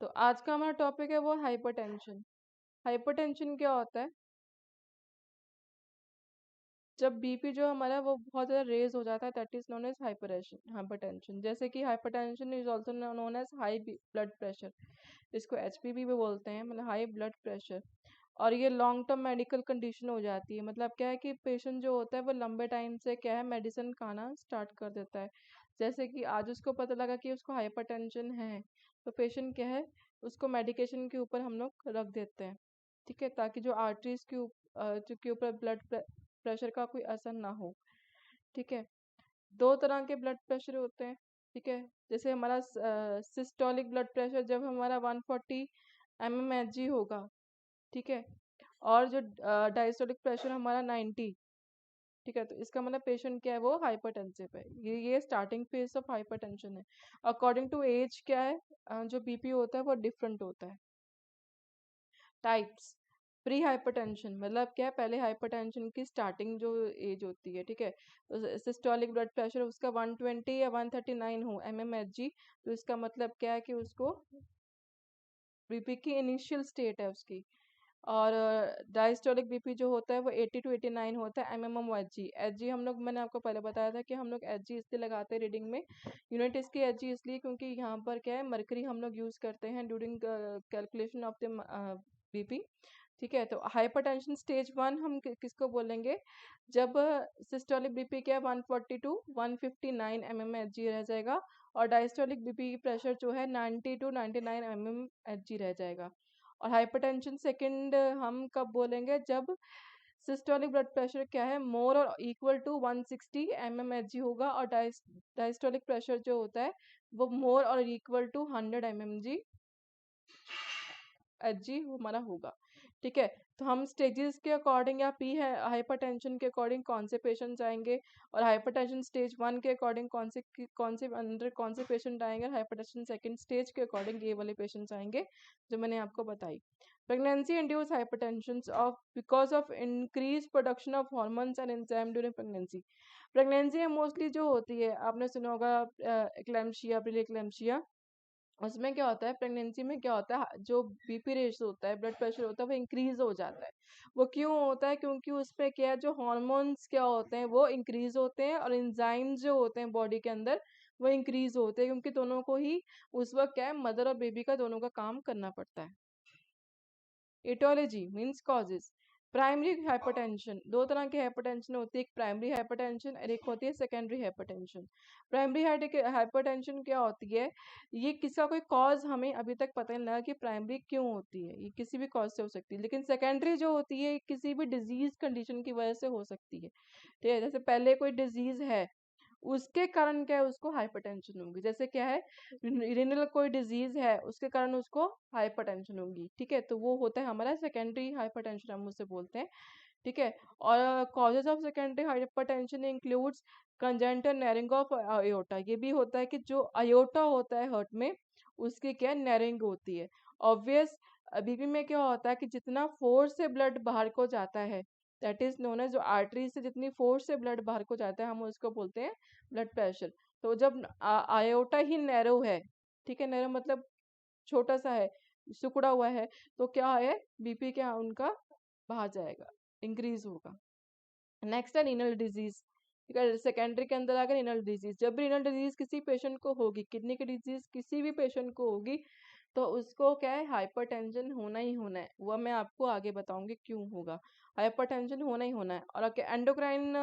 तो आज का हमारा टॉपिक है वो हाइपरटेंशन। हाइपरटेंशन क्या होता है? जब बीपी जो हमारा वो बहुत ज़्यादा रेज हो जाता है, that is known as hypertension. जैसे कि hypertension is also known as high blood pressure, इसको एचपीवी भी बोलते हैं, मतलब हाई ब्लड प्रेशर। और ये लॉन्ग टर्म मेडिकल कंडीशन हो जाती है। मतलब क्या है कि पेशेंट जो होता है वो लंबे टाइम से क्या है मेडिसिन खाना स्टार्ट कर देता है। जैसे कि आज उसको पता लगा कि उसको हाइपरटेंशन है, तो पेशेंट क्या है उसको मेडिकेशन के ऊपर हम लोग रख देते हैं, ठीक है, ताकि जो आर्टरीज के ऊपर ब्लड प्रेशर का कोई असर ना हो। ठीक है, दो तरह के ब्लड प्रेशर होते हैं। ठीक है, जैसे हमारा सिस्टोलिक ब्लड प्रेशर जब हमारा 140 mmHg होगा, ठीक है, और जो डायस्टोलिक प्रेशर हमारा 90, ठीक है, तो इसका मतलब पेशेंट क्या है वो हाइपरटेंसिव है। ये स्टार्टिंग फेज ऑफ हाइपरटेंशन है। अकॉर्डिंग टू एज क्या है, जो बीपी होता है वो डिफरेंट होता है। टाइप्स। प्री हाइपरटेंशन मतलब क्या है, पहले हाइपरटेंशन की स्टार्टिंग जो एज होती है, ठीक है, तो सिस्टोलिक ब्लड प्रेशर उसका 120 या 139 हो mmHg, तो इसका मतलब क्या है कि उसको बीपी की इनिशियल स्टेट है उसकी। और डायस्टोलिक बीपी जो होता है वो 80 to 89 होता है mmHg। एचजी हम लोग, मैंने आपको पहले बताया था कि हम लोग एचजी इसलिए लगाते हैं रीडिंग में, यूनिट इसकी एचजी इसलिए क्योंकि यहाँ पर क्या है मरकरी हम लोग यूज करते हैं during calculation of the BP. ठीक है, तो हाइपरटेंशन स्टेज 1 हम किसको बोलेंगे, जब सिस्टोलिक बीपी क्या है 140 to 159 mmHg रह जाएगा, और डायस्टोलिक बीपी प्रेशर जो है 90 to 99 mmHg रह जाएगा। और हाइपरटेंशन सेकंड हम कब बोलेंगे, जब सिस्टोलिक ब्लड प्रेशर क्या है मोर और इक्वल टू 160 mmHg होगा, और डायस्टोलिक प्रेशर जो होता है वो मोर और इक्वल टू 100 mmHg हमारा होगा। ठीक है, तो हम स्टेजेस के अकॉर्डिंग या पी है हाइपरटेंशन के अकॉर्डिंग कौन से पेशेंट्स आएंगे, और हाइपरटेंशन स्टेज 1 के अकॉर्डिंग कौन से अंदर कौन से पेशेंट आएंगे, और हाइपरटेंशन सेकंड स्टेज के अकॉर्डिंग ये वाले पेशेंट्स आएंगे जो मैंने आपको बताई। Pregnancy induce hypertension of because of increase production of hormones and enzyme during pregnancy. Pregnancy में मोस्टली जो होती है आपने सुना होगा एक्लैम्शिया, प्री एक्लैम्शिया। उसमें क्या होता है, प्रेगनेंसी में क्या होता है, जो बीपी रेश होता है, ब्लड प्रेशर होता है, वो इंक्रीज हो जाता है। वो क्यों होता है, क्योंकि उसमें क्या है जो हार्मोन्स क्या होते हैं वो इंक्रीज होते हैं, और एंजाइम्स जो होते हैं बॉडी के अंदर वो इंक्रीज होते हैं, क्योंकि दोनों को ही उस वक्त क्या है मदर और बेबी का दोनों का काम करना पड़ता है। Aetiology means causes. Primary hypertension, दो तरह की हाइपरटेंशन होती है, एक प्राइमरी हाइपरटेंशन और एक होती है सेकेंडरी हाइपरटेंशन। प्राइमरी हाइपरटेंशन क्या होती है, ये किसका कोई कॉज हमें अभी तक पता नहीं लगा कि प्राइमरी क्यों होती है, ये किसी भी कॉज से हो सकती है। लेकिन सेकेंडरी जो होती है किसी भी डिजीज कंडीशन की वजह से हो सकती है। ठीक है, जैसे पहले कोई डिजीज है उसके कारण क्या है उसको हाइपरटेंशन होगी, जैसे क्या है रिनल कोई डिजीज है उसके कारण उसको हाइपरटेंशन होगी। ठीक है, तो वो होता है हमारा सेकेंडरी हाइपरटेंशन, हम उससे बोलते हैं। ठीक है, और causes of secondary hypertension includes congenital narrowing of aorta. ये भी होता है कि जो अयोटा होता है हार्ट में उसकी क्या नैरिंग होती है। ऑब्वियस बीपी में क्या होता है कि जितना फोर्स से ब्लड बाहर को जाता है, दैट इज नोन एज, जो आर्टरी से जितनी फोर्स से ब्लड बाहर को जाता है हम उसको बोलते हैं ब्लड प्रेशर। तो जब आयोटा ही नैरो है, ठीक है, नैरो मतलब छोटा सा है, सिकुड़ा हुआ है, तो क्या है बीपी क्या उनका बाहर जाएगा, इंक्रीज होगा। नेक्स्ट है रीनल डिजीज। ठीक है, सेकेंडरी के अंदर आकर रीनल डिजीज, जब रीनल डिजीज किसी पेशेंट को होगी, किडनी की डिजीज किसी भी पेशेंट को होगी, तो उसको क्या है हाइपरटेंशन होना ही होना है। वह मैं आपको आगे बताऊंगी क्यों होगा, हाइपरटेंशन होना ही होना है। और एंडोक्राइन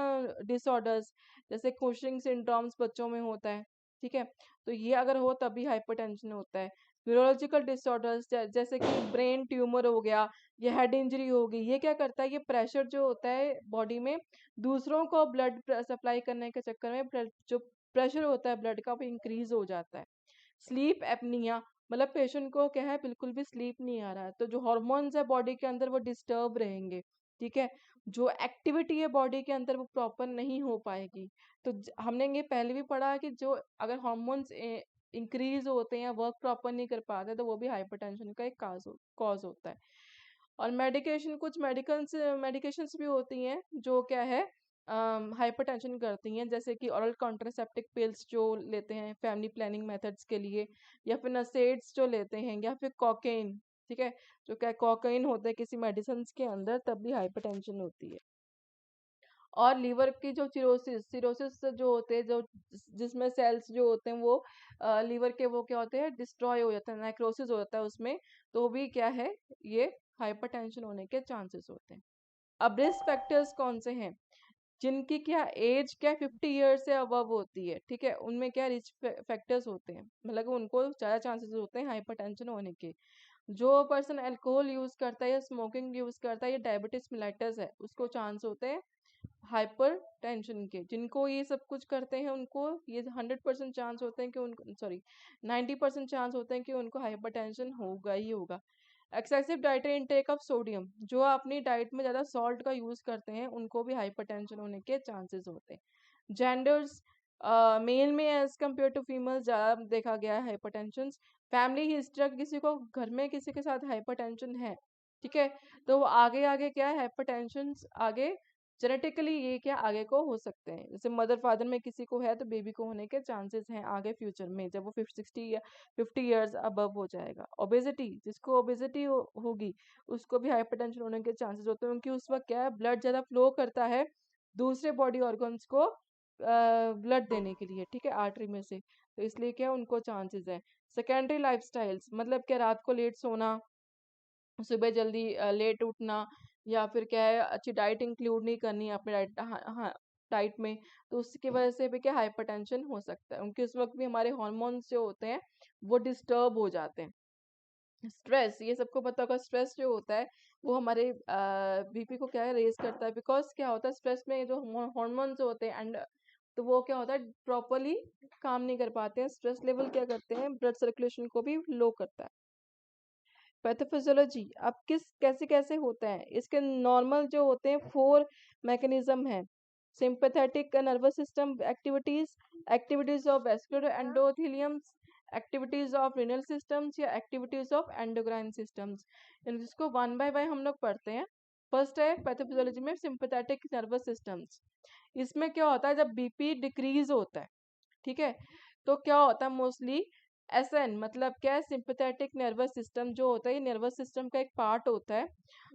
डिसऑर्डर्स जैसे कुशिंग सिंड्रोम्स बच्चों में होता है, ठीक है, तो ये अगर हो तभी हाइपरटेंशन होता है। न्यूरोलॉजिकल डिसऑर्डर्स जैसे कि ब्रेन ट्यूमर हो गया, ये हेड इंजरी हो गई, ये क्या करता है, ये प्रेशर जो होता है बॉडी में दूसरों को ब्लड सप्लाई करने के चक्कर में जो प्रेशर होता है ब्लड का वो इंक्रीज हो जाता है। स्लीप एपनिया मतलब पेशेंट को क्या है बिल्कुल भी स्लीप नहीं आ रहा है, तो जो हॉर्मोन्स है बॉडी के अंदर वो डिस्टर्ब रहेंगे। ठीक है, जो एक्टिविटी है बॉडी के अंदर वो प्रॉपर नहीं हो पाएगी। तो हमने ये पहले भी पढ़ा कि जो अगर हॉर्मोन्स इंक्रीज होते हैं या वर्क प्रॉपर नहीं कर पाते तो वो भी हाइपरटेंशन का एक कॉज होता है। और मेडिकेशन, कुछ मेडिकल्स मेडिकेशंस भी होती हैं जो क्या है हाइपरटेंशन करती हैं, जैसे कि ओरल कॉन्ट्रासेप्टिव पिल्स जो लेते हैं फैमिली प्लानिंग मेथड्स के लिए, या फिर नसेड्स जो लेते हैं, या फिर कोकेन। ठीक है, जो क्या कोकेन होता है किसी मेडिसिन के अंदर, तब भी हाइपरटेंशन होती है। और लीवर की जो चिरोसिस सिरोसिस जो होते हैं, जो जिसमें सेल्स जो होते हैं वो लीवर के वो क्या होते हैं, डिस्ट्रॉय हो जाता है, नेक्रोसिस हो जाता है उसमें, तो भी क्या है, ये हाइपरटेंशन होने के चांसेस होते हैं। अब रिस्क फैक्टर्स कौन से हैं, जिनकी क्या एज क्या 50 ईयर्स से अबव होती है, ठीक है, उनमें क्या रिस्क फैक्टर्स होते हैं, मतलब कि उनको ज़्यादा चांसेस होते हैं हाइपरटेंशन होने के। जो पर्सन अल्कोहल यूज करता है या स्मोकिंग यूज करता है या डायबिटीज मिलाइटस है, उसको चांस होते हैं हाइपर टेंशन के। जिनको ये सब कुछ करते हैं उनको ये 100% चांस होते हैं कि उनको, सॉरी, 90% चांस होते हैं कि उनको हाइपर टेंशन होगा ही होगा। Excessive dietary intake of sodium, जो अपनी डाइट में ज़्यादा सॉल्ट का यूज़ करते हैं, उनको भी हाइपरटेंशन होने के चांसेस होते हैं। जेंडर्स, मेल में एज कम्पेयर टू फीमेल ज़्यादा देखा गया है हाइपरटेंशन। फैमिली हिस्ट्री, किसी को घर में किसी के साथ हाइपरटेंशन है, ठीक है, तो वो आगे आगे क्या है, हाइपरटेंशन आगे जेनेटिकली ये क्या आगे को हो सकते हैं। जैसे मदर फादर में किसी को है तो बेबी को होने के चांसेस हैं आगे फ्यूचर में, जब वो 50 या 50 ईयर्स अबव हो जाएगा। ओबेसिटी, जिसको ओबेसिटी होगी उसको भी हाइपरटेंशन होने के चांसेस होते हैं, क्योंकि उस वक्त क्या है, ब्लड ज़्यादा फ्लो करता है दूसरे बॉडी ऑर्गन्स को ब्लड देने के लिए, ठीक है, आर्टरी में से, तो इसलिए क्या उनको चांसेस है। सेकेंडरी लाइफस्टाइल्स, मतलब क्या रात को लेट सोना, सुबह जल्दी लेट उठना, या फिर क्या है, अच्छी डाइट इंक्लूड नहीं करनी अपने डाइट, हाँ हाँ, डाइट में, तो उसकी वजह से भी क्या हाइपरटेंशन हो सकता है, क्योंकि उस वक्त भी हमारे हार्मोन्स जो होते हैं वो डिस्टर्ब हो जाते हैं। स्ट्रेस, ये सबको पता होगा, स्ट्रेस जो होता है वो हमारे बीपी को क्या है, रेज करता है, बिकॉज क्या होता है स्ट्रेस में जो हार्मोन्स होते हैं एंड, तो वो क्या होता है प्रॉपरली काम नहीं कर पाते हैं, स्ट्रेस लेवल क्या करते हैं, ब्लड सर्कुलेशन को भी लो करता है। पैथोफिजियोलॉजी, अब किस कैसे कैसे होता है, इसके नॉर्मल जो होते हैं 4 मैकेनिज्म है। Sympathetic nervous system activities, activities of vascular endotheliums, activities of renal systems, या एक्टिविटीज ऑफ एंडोक्राइन सिस्टम्स। जिसको वन बाय वन हम लोग पढ़ते हैं। फर्स्ट है पैथोफिजियोलॉजी में सिंपैथेटिक नर्वस सिस्टम्स। इसमें क्या होता है, जब बीपी डिक्रीज होता है, ठीक है, तो क्या होता है मोस्टली, एसएन मतलब क्या है, सिंपैथेटिक नर्वस सिस्टम जो होता है, ये नर्वस सिस्टम का एक पार्ट होता है,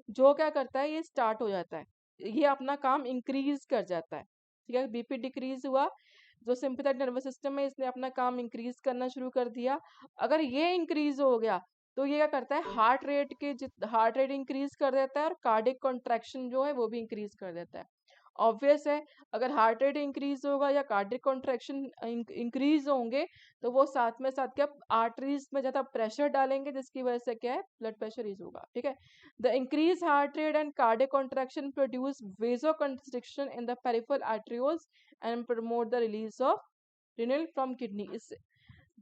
जो क्या करता है, ये स्टार्ट हो जाता है, ये अपना काम इंक्रीज कर जाता है, ठीक है, बीपी डिक्रीज हुआ, जो सिंपैथेटिक नर्वस सिस्टम है इसने अपना काम इंक्रीज करना शुरू कर दिया। अगर ये इंक्रीज हो गया तो ये क्या करता है, हार्ट रेट इंक्रीज कर देता है, और कार्डिक कॉन्ट्रैक्शन जो है वो भी इंक्रीज कर देता है। ऑब्वियस है, अगर हार्ट रेट इंक्रीज होगा या कार्डिक कॉन्ट्रैक्शन इंक्रीज होंगे, तो वो साथ में साथ क्या आर्टरीज में ज्यादा प्रेशर डालेंगे, जिसकी वजह से क्या है, ब्लड प्रेशर इज होगा, ठीक है। The increase heart rate and cardiac contraction produce vasoconstriction in the peripheral arterioles and promote the release of renal from kidney.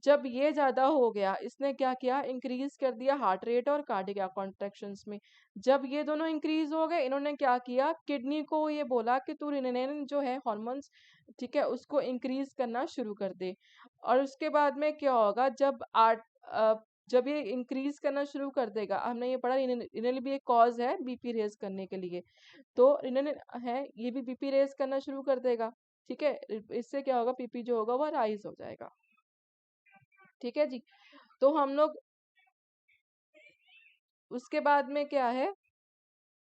जब ये ज्यादा हो गया, इसने क्या किया, इंक्रीज कर दिया हार्ट रेट और कार्डियक कॉन्ट्रैक्शंस में। जब ये दोनों इंक्रीज हो गए, इन्होंने क्या किया, किडनी को ये बोला कि तू रिनोनेन जो है हॉर्मोन्स, ठीक है, उसको इंक्रीज करना शुरू कर दे। और उसके बाद में क्या होगा, जब ये इंक्रीज करना शुरू कर देगा, हमने ये पढ़ा रिनल भी एक कॉज है बीपी रेज करने के लिए, तो रिनल है ये भी बीपी रेज करना शुरू कर देगा, ठीक है, इससे क्या होगा, बीपी जो होगा वो राइज हो जाएगा, ठीक है जी। तो हम लोग उसके बाद में क्या है,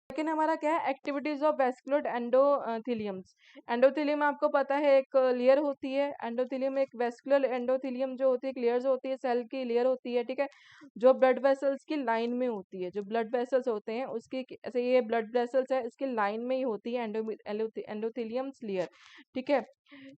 लेकिन हमारा क्या है, एक्टिविटीज ऑफ वेस्कुलर एंडोथेलियम्स। एंडोथेलियम आपको पता है एक लेयर होती है, एंडोथेलियम एक वेस्कुलर एंडोथेलियम जो होती है, एक लेयर होती है, सेल की लेयर होती है, ठीक है, जो ब्लड वेसल्स की लाइन में होती है, जो ब्लड वेसल्स होते हैं उसकी, ऐसे ये ब्लड वेसल्स है इसकी लाइन में ही होती है एंडोथेलियम्स लेयर, ठीक है।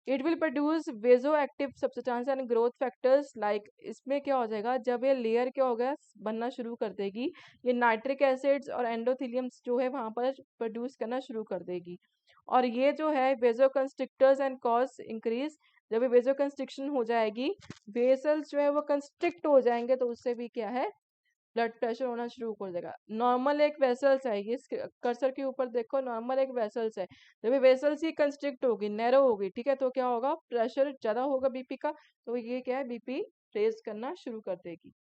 It will produce vaso active substance and growth factors like, इसमें क्या हो जाएगा, जब ये लेयर क्या हो गया बनना शुरू कर देगी, ये नाइट्रिक एसिड्स और एंडोथेलियम्स जो है वहां पर प्रोड्यूस करना शुरू कर देगी, और ये जो है वेजो कंस्ट्रिक्टर्स एंड कॉज इंक्रीज। जब ये वेजो कंस्ट्रिक्शन हो जाएगी, वेसल्स जो है वो कंस्ट्रिक्ट हो जाएंगे, तो उससे भी क्या है, ब्लड प्रेशर होना शुरू कर देगा। नॉर्मल एक वेसल्स है, ये कर्सर के ऊपर देखो, नॉर्मल एक वेसल्स है, जब ये वेसल्स ही कंस्ट्रिक्ट होगी, नैरो होगी, ठीक है, तो क्या होगा, प्रेशर ज्यादा होगा बीपी का, तो ये क्या है, बीपी रेज करना शुरू कर देगी।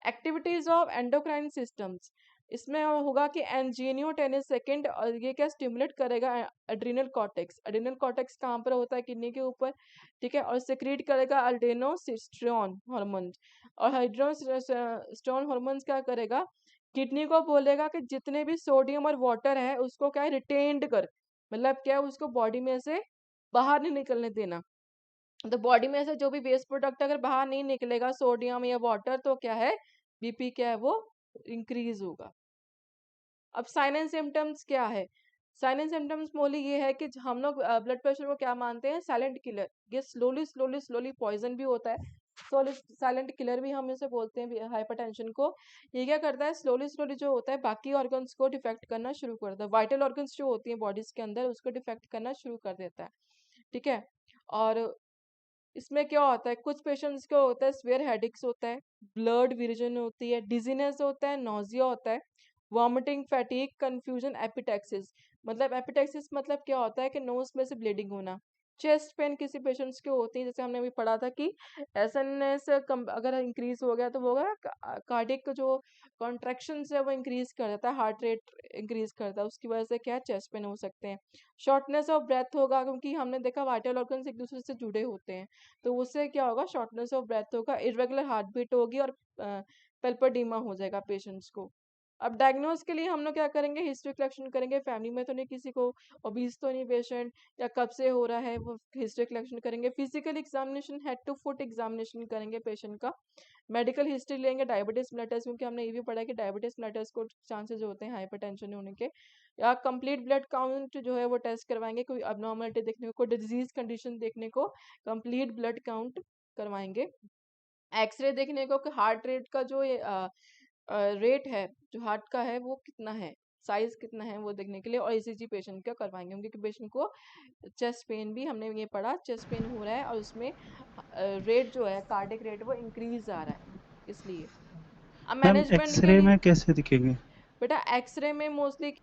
एक्टिविटीज ऑफ एंडोक्राइन सिस्टम्स, इसमें होगा कि एंजियोटेनिन और ये क्या स्टिमुलेट करेगा एड्रिनल कॉर्टेक्स। एड्रिनल कॉर्टेक्स कहाँ पर होता है? किडनी के ऊपर, ठीक है। और सिक्रीट करेगा अल्डेनोस्टेरोन हार्मोन, और हाइड्रोस्टेरोन हार्मोन्स क्या करेगा? किडनी को बोलेगा कि जितने भी सोडियम और वाटर है उसको क्या है, रिटेन्ड कर, मतलब क्या है, उसको बॉडी में से बाहर नहीं निकलने देना। तो बॉडी में से जो भी वेस्ट प्रोडक्ट अगर बाहर नहीं निकलेगा, सोडियम या वाटर, तो क्या है, बीपी क्या है, वो इंक्रीज होगा। अब साइन एंड सिम्टम्स क्या है? साइन एंड सिम्टम्स मोली ये है कि हम लोग ब्लड प्रेशर को क्या मानते हैं? Silent killer. ये स्लोली स्लोली स्लोली पॉइजन भी होता है, साइलेंट किलर भी हम इसे बोलते हैं हाइपरटेंशन को। ये क्या करता है? स्लोली स्लोली जो होता है बाकी ऑर्गन्स को डिफेक्ट करना शुरू कर देता है, वाइटल ऑर्गन्स जो होती हैं बॉडीज के अंदर उसको डिफेक्ट करना शुरू कर देता है, ठीक है। और इसमें क्या होता है, कुछ पेशेंट्स को होता है स्वेयर हेडेक्स होता है, ब्लड विजन होती है, डिजीनेस होता है, नोजिया होता है, वॉमिटिंग, फैटीग, कंफ्यूजन, एपिटैक्सिस। मतलब एपिटैक्सिस मतलब क्या होता है कि नोज में से ब्लीडिंग होना। चेस्ट पेन किसी पेशेंट्स के होती है, जैसे हमने अभी पढ़ा था कि एसएनएस अगर इंक्रीज हो गया तो वो होगा कार्डिक जो कॉन्ट्रैक्शन है वो इंक्रीज कर देता है, हार्ट रेट इंक्रीज करता है, उसकी वजह से क्या चेस्ट पेन हो सकते हैं। शॉर्टनेस ऑफ ब्रेथ होगा, क्योंकि हमने देखा वाइटल ऑर्गन्स एक दूसरे से जुड़े होते हैं, तो उससे क्या होगा, शॉर्टनेस ऑफ ब्रेथ होगा, इरेगुलर हार्ट बीट होगी, और पेल्परडीमा हो जाएगा पेशेंट्स को। अब डायग्नोज के लिए हम लोग क्या करेंगे, हिस्ट्री कलेक्शन करेंगे, फैमिली में तो नहीं किसी को ओबीज तो नहीं पेशेंट, या कब से हो रहा है वो हिस्ट्री कलेक्शन करेंगे। Physical examination, head to foot examination करेंगे पेशेंट का। मेडिकल हिस्ट्री लेंगे, डायबिटीज मेलिटस, क्योंकि हमने ये भी पढ़ा है कि डायबिटीज मेलिटस को चांसेस होते हैं हाइपरटेंशन होने के। या कंप्लीट ब्लड काउंट जो है वो टेस्ट करवाएंगे, कोई अबनॉर्मलिटी देखने को, कोई डिजीज कंडीशन देखने को, कंप्लीट ब्लड काउंट करवाएंगे। एक्सरे देखने को कि हार्ट रेट का जो रेट है, जो हार्ट का है वो कितना है, साइज कितना है, वो देखने के लिए। और ईसीजी पेशेंट का करवाएंगे, क्योंकि पेशेंट को चेस्ट पेन भी हमने ये पढ़ा, चेस्ट पेन हो रहा है और उसमें रेट जो है कार्डिक रेट वो इंक्रीज आ रहा है, इसलिए। अब मैम मैनेजमेंट के एक्सरे लिए में कैसे दिखेंगे? बेटा एक्सरे में मोस्टली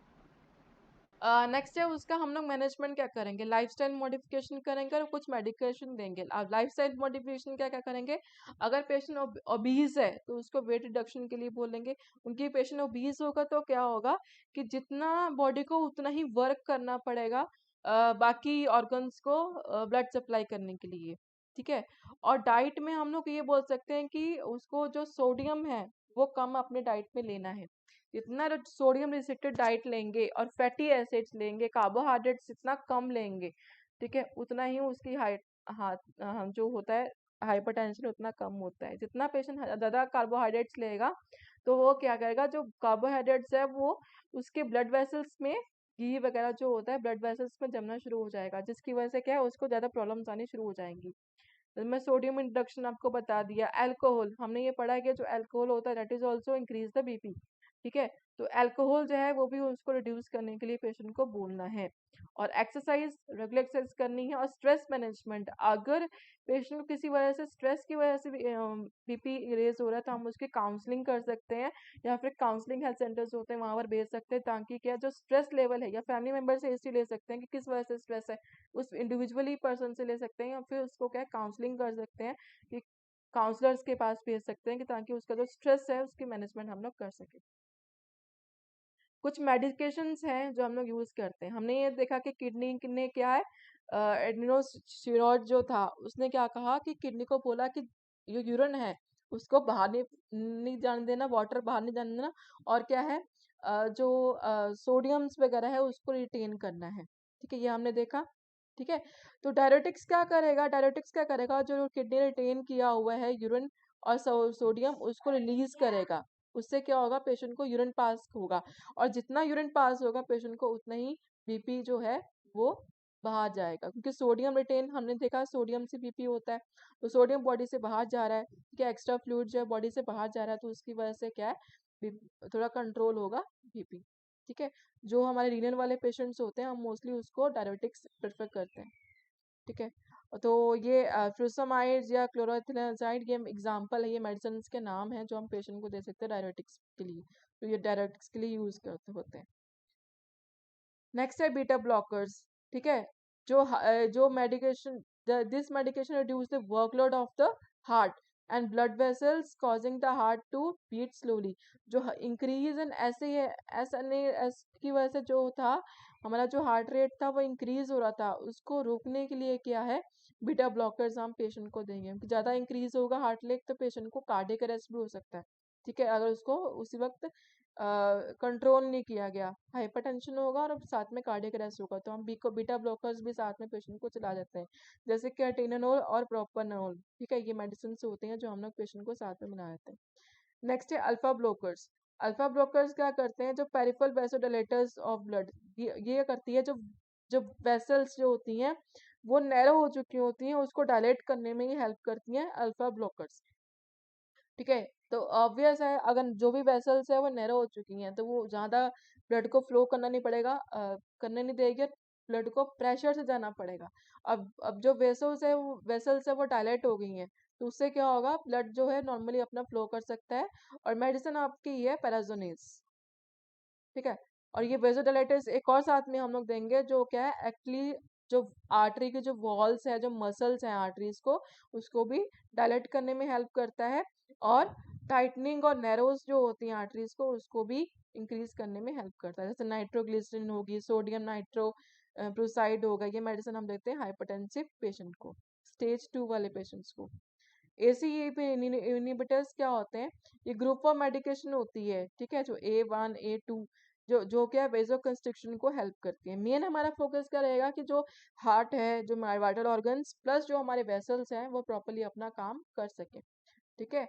नेक्स्ट है उसका, हम लोग मैनेजमेंट क्या करेंगे, लाइफस्टाइल मॉडिफिकेशन करेंगे और कुछ मेडिकेशन देंगे। अब लाइफस्टाइल मॉडिफिकेशन क्या क्या करेंगे, अगर पेशेंट ओबीज है तो उसको वेट रिडक्शन के लिए बोलेंगे। उनकी पेशेंट ओबीज होगा तो क्या होगा कि जितना बॉडी को उतना ही वर्क करना पड़ेगा बाकी ऑर्गन्स को ब्लड सप्लाई करने के लिए, ठीक है। और डाइट में हम लोग ये बोल सकते हैं कि उसको जो सोडियम है वो कम अपने डाइट में लेना है। जितना सोडियम रिस्ट्रिक्टेड डाइट लेंगे और फैटी एसिड्स लेंगे, कार्बोहाइड्रेट्स जितना कम लेंगे, ठीक है, उतना ही उसकी हाइट जो होता है हाइपरटेंशन उतना कम होता है। जितना पेशेंट ज़्यादा कार्बोहाइड्रेट्स लेगा तो वो क्या करेगा, जो कार्बोहाइड्रेट्स है वो उसके ब्लड वेसल्स में, घी वगैरह जो होता है ब्लड वेसल्स में जमना शुरू हो जाएगा, जिसकी वजह से क्या है उसको ज़्यादा प्रॉब्लम्स आनी शुरू हो जाएंगी। तो मैं सोडियम इंट्रोडक्शन आपको बता दिया। अल्कोहल, हमने ये पढ़ा है कि जो अल्कोहल होता है that is also increase the BP, ठीक है। तो अल्कोहल जो है वो भी उसको रिड्यूस करने के लिए पेशेंट को बोलना है। और एक्सरसाइज, रेगुलर एक्सरसाइज करनी है। और स्ट्रेस मैनेजमेंट, अगर पेशेंट को किसी वजह से स्ट्रेस की वजह से बीपी रेज हो रहा है तो हम उसकी काउंसलिंग कर सकते हैं, या फिर काउंसलिंग हेल्थ सेंटर्स होते हैं वहां पर भेज सकते हैं, ताकि क्या जो स्ट्रेस लेवल है, या फैमिली मेंबर से हिस्ट्री ले सकते हैं कि किस वजह से स्ट्रेस है, उस इंडिविजुअली पर्सन से ले सकते हैं, या फिर उसको क्या काउंसलिंग कर सकते हैं कि काउंसलर्स के पास भेज सकते हैं, कि ताकि उसका जो स्ट्रेस है उसकी मैनेजमेंट हम लोग कर सके। कुछ मेडिकेशंस हैं जो हम लोग यूज करते हैं। हमने ये देखा कि किडनी ने क्या है, एड्रेनोस्टेरॉइड जो था उसने क्या कहा कि किडनी को बोला कि जो यूरिन है उसको बाहर नहीं जाने देना, वाटर बाहर नहीं जाने देना, और क्या है जो सोडियम्स वगैरह है उसको रिटेन करना है, ठीक है, ये हमने देखा, ठीक है। तो डायरेटिक्स क्या करेगा, डायरेटिक्स क्या करेगा, जो किडनी रिटेन किया हुआ है यूरिन और सोडियम उसको रिलीज करेगा। उससे क्या होगा, पेशेंट को यूरिन पास होगा, और जितना यूरिन पास होगा पेशेंट को उतना ही बीपी जो है वो बाहर जाएगा, क्योंकि सोडियम रिटेन हमने देखा सोडियम से बीपी होता है। तो सोडियम बॉडी से बाहर जा रहा है, ठीक है, एक्स्ट्रा फ्लूइड जो है बॉडी से बाहर जा रहा है, तो उसकी वजह से क्या है थोड़ा कंट्रोल होगा बीपी, ठीक है। जो हमारे रीनल वाले पेशेंट्स होते हैं हम मोस्टली उसको डायरेटिक्स प्रेफर करते हैं, ठीक है। तो ये फ्रूसमाइड्स या क्लोरोथियाजाइड ये एग्जांपल है, ये मेडिसिन के नाम हैं जो हम पेशेंट को दे सकते हैं डायरेटिक्स के लिए, तो ये डायरेटिक्स के लिए यूज करते होते हैं। नेक्स्ट है बीटा ब्लॉकर्स, ठीक है। जो medication, this medication reduce the workload of the heart. And blood vessels causing the heart to beat slowly. जो इंक्रीज इन ऐसे ही ऐसा नहीं की वजह से जो था हमारा जो हार्ट रेट था वो इंक्रीज हो रहा था, उसको रोकने के लिए क्या है, बीटा ब्लॉकर्स हम पेशेंट को देंगे। ज़्यादा इंक्रीज होगा हार्ट रेट तो पेशेंट को कार्डियक अरेस्ट भी हो सकता है। ठीक है, अगर उसको उसी वक्त कंट्रोल नहीं किया गया, हाइपरटेंशन होगा और साथ में कार्डियक अरेस्ट होगा, तो हम बीटा ब्लॉकर्स भी साथ में पेशेंट को चला देते हैं, जैसे कि अटेनोल और प्रोपानोल। ठीक है, ये मेडिसिन होते हैं जो हम लोग पेशेंट को साथ में मिला देते हैं। नेक्स्ट है अल्फा ब्लॉकर्स। अल्फा ब्लॉकर्स क्या करते हैं, जो पेरिफेरल वैसोडाइलेटर्स ऑफ ब्लड, ये करती है, जो जो वेसल्स जो होती हैं वो नैरो हो चुकी होती हैं, उसको डायलेट करने में ही हेल्प करती हैं अल्फा ब्लॉकर्स। ठीक है, तो ऑब्वियस है अगर जो भी वेसल्स है वो नैरो हो चुकी हैं तो वो ज्यादा ब्लड को फ्लो करना नहीं पड़ेगा, करने नहीं देगी, ब्लड को प्रेशर से जाना पड़ेगा। अब जो वेसल्स है वो डायलेट हो गई हैं, तो उससे क्या होगा, ब्लड जो है नॉर्मली अपना फ्लो कर सकता है। और मेडिसिन आपकी ये है पैराजोनेस। ठीक है, और ये वेसोडाइलेटर्स एक और साथ में हम लोग देंगे, जो क्या है एक्चुअली जो आर्टरी के जो वॉल्स है, जो मसल्स हैं आर्टरीज को, उसको भी डायलेट करने में हेल्प करता है, और टाइटनिंग और नैरोज जो होती हैं आर्टरीज को, उसको भी इंक्रीज करने में हेल्प करता है। जैसे नाइट्रोग्लिसरीन होगी, सोडियम नाइट्रो प्रोसाइड होगा, ये मेडिसिन हम देते हैं हाइपरटेंसिव पेशेंट को, स्टेज 2 वाले पेशेंट्स को। ACE इनहिबिटर्स क्या होते हैं, ये ग्रुप ऑफ मेडिकेशन होती है, ठीक है, जो A1 A2 जो क्या वेजो कंस्ट्रिक्शन को हेल्प करती है। मेन हमारा फोकस क्या रहेगा कि जो हार्ट है, जो वाइटल ऑर्गन्स प्लस जो हमारे वेसल्स हैं वो प्रॉपरली अपना काम कर सके। ठीक है,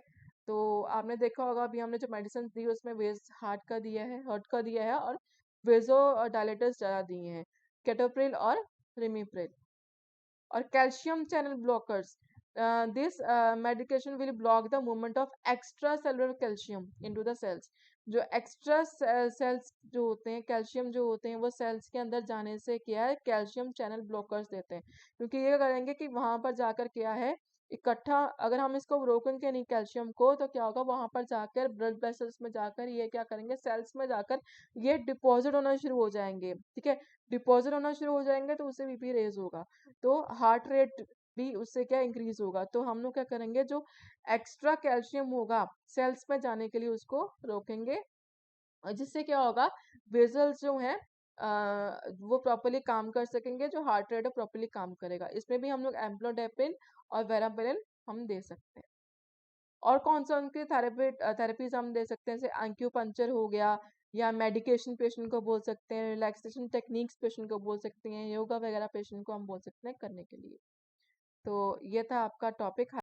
तो आपने देखा होगा अभी हमने जो मेडिसिन दी उसमें वेज हार्ट का दिया है, और वेजो डायलेटर्स ज़्यादा दिए हैं, केटोप्रिल और रिमीप्रिल। और calcium channel blockers, this medication will block the movement of extracellular calcium into the cells। जो एक्स्ट्रा सेल्स जो होते हैं, कैल्शियम जो होते हैं, वो सेल्स के अंदर जाने से क्या है, कैल्शियम चैनल ब्लॉकर्स देते हैं, क्योंकि ये करेंगे कि वहां पर जाकर क्या है, इकट्ठा अगर हम इसको रोकेंगे नहीं कैल्शियम को, तो क्या होगा, वहां पर जाकर ब्लड वेसल्स में जाकर ये क्या करेंगे, सेल्स में जाकर ये डिपॉजिट होना शुरू हो जाएंगे। ठीक है, डिपॉजिट होना शुरू हो जाएंगे तो उससे बीपी रेज होगा, तो हार्ट रेट भी उससे क्या इंक्रीज होगा। तो हम लोग क्या करेंगे, जो एक्स्ट्रा कैल्शियम होगा सेल्स में जाने के लिए उसको रोकेंगे, और जिससे क्या होगा, वेजल्स जो हैं वो प्रॉपरली काम कर सकेंगे, जो हार्ट रेट है प्रॉपरली काम करेगा। इसमें भी हम लोग एम्प्लोडेपिन और वेरापेरिन हम दे सकते हैं। और कौन सा उनके थेरेपीज हम दे सकते हैं, जैसे एक्यूपंक्चर हो गया, या मेडिकेशन पेशेंट को बोल सकते हैं, रिलैक्सेशन टेक्निक्स पेशेंट को बोल सकते हैं, योगा वगैरह पेशेंट को हम बोल सकते हैं करने के लिए। तो ये था आपका टॉपिक।